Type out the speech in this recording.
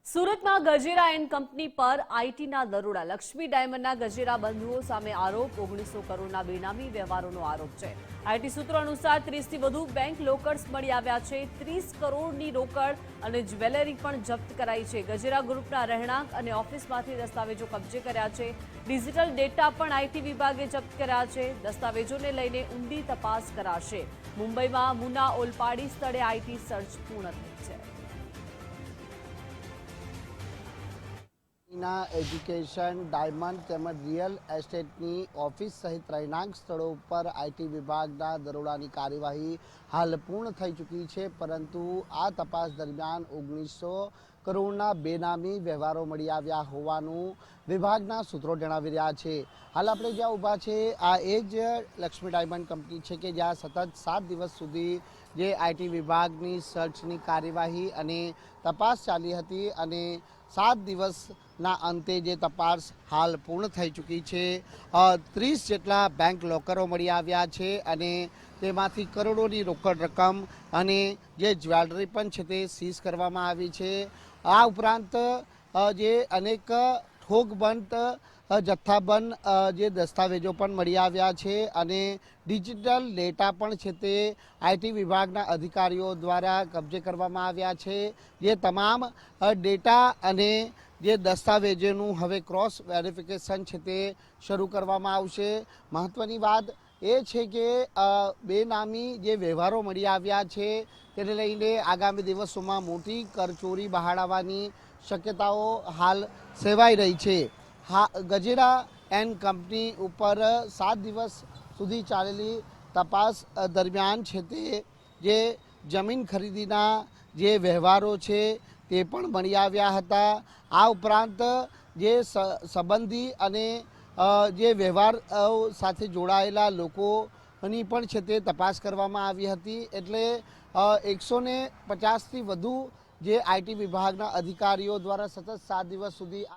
સુરતમાં Gajera and company પર આઈટીના દરોડા. લક્ષ્મી ડાયમંડના ગજેરા બંધુઓ સામે આરોપ. 1900 કરોડના બેનામી વ્યવહારોનો આરોપ છે. આઈટી સૂત્રો અનુસાર 30થી વધુ બેંક લોકર્સ મળી આવ્યા છે. 30 કરોડની રોકડ અને જ્વેલરી પણ જપ્ત કરાઈ છે. ગજેરા ગ્રુપના રહેણાંક અને ઓફિસમાંથી દસ્તાવેજો કબજે કર્યા છે. ડિજિટલ ડેટા પણ આઈટી વિભાગે જપ્ત કર્યા છે. દસ્તાવેજોને લઈને ઊંડી તપાસ કરાશે. મુંબઈમાં મુના ઓલપાડી સ્થળે આઈટી સર્ચ પૂર્ણ થઈ છે. એજ્યુકેશન, ડાયમંડ તેમજ રિયલ એસ્ટેટની ઓફિસ સહિત રહેણાંક સ્થળો પર આઈટી વિભાગના દરોડાની કાર્યવાહી હાલ પૂર્ણ થઈ ચૂકી છે. પરંતુ આ તપાસ દરમિયાન 1900 કરોડના બેનામી વ્યવહારો મળી આવ્યા હોવાનું વિભાગના સૂત્રો જણાવી રહ્યા છે. હાલ આપણે જ્યાં ઊભા છે આ એ જ લક્ષ્મી ડાયમંડ કંપની છે કે જ્યાં સતત 7 દિવસ સુધી જે આઈટી વિભાગની સર્ચની કાર્યવાહી અને તપાસ ચાલી હતી અને 7 દિવસના અંતે જે તપાસ હાલ પૂર્ણ થઈ ચૂકી છે. 30 જેટલા બેંક લોકરો મળી આવ્યા છે અને તેમાંથી કરોડોની રોકડ રકમ અને જે જ્વેલરી પણ છે તે સીઝ કરવામાં આવી છે. આ ઉપરાંત જે અનેક ઠોકબંધ જથ્થાબંધ જે દસ્તાવેજો પણ મળી આવ્યા છે અને ડિજિટલ ડેટા પણ છે તે આઈટી વિભાગના અધિકારીઓ દ્વારા કબજે કરવામાં આવ્યા છે. જે તમામ ડેટા અને જે દસ્તાવેજોનું હવે ક્રોસ વેરિફિકેશન છે તે શરૂ કરવામાં આવશે. મહત્ત્વની વાત એ છે કે બેનામી જે વ્યવહારો મળી આવ્યા છે તેને લઈને આગામી દિવસોમાં મોટી કરચોરી બહાર આવવાની શક્યતાઓ હાલ સેવાઈ રહી છે. ગજેરા એન્ડ કંપની ઉપર 7 દિવસ સુધી ચાલેલી તપાસ દરમિયાન છે તે જે જમીન ખરીદીના જે વ્યવહારો છે તે પણ મળી આવ્યા હતા. આ ઉપરાંત જે સંબંધી અને જે વ્યવહાર સાથે જોડાયેલા લોકોની પણ છે તે તપાસ કરવામાં આવી હતી. એટલે 150થી વધુ જે આઈટી વિભાગના અધિકારીઓ દ્વારા સતત 7 દિવસ સુધી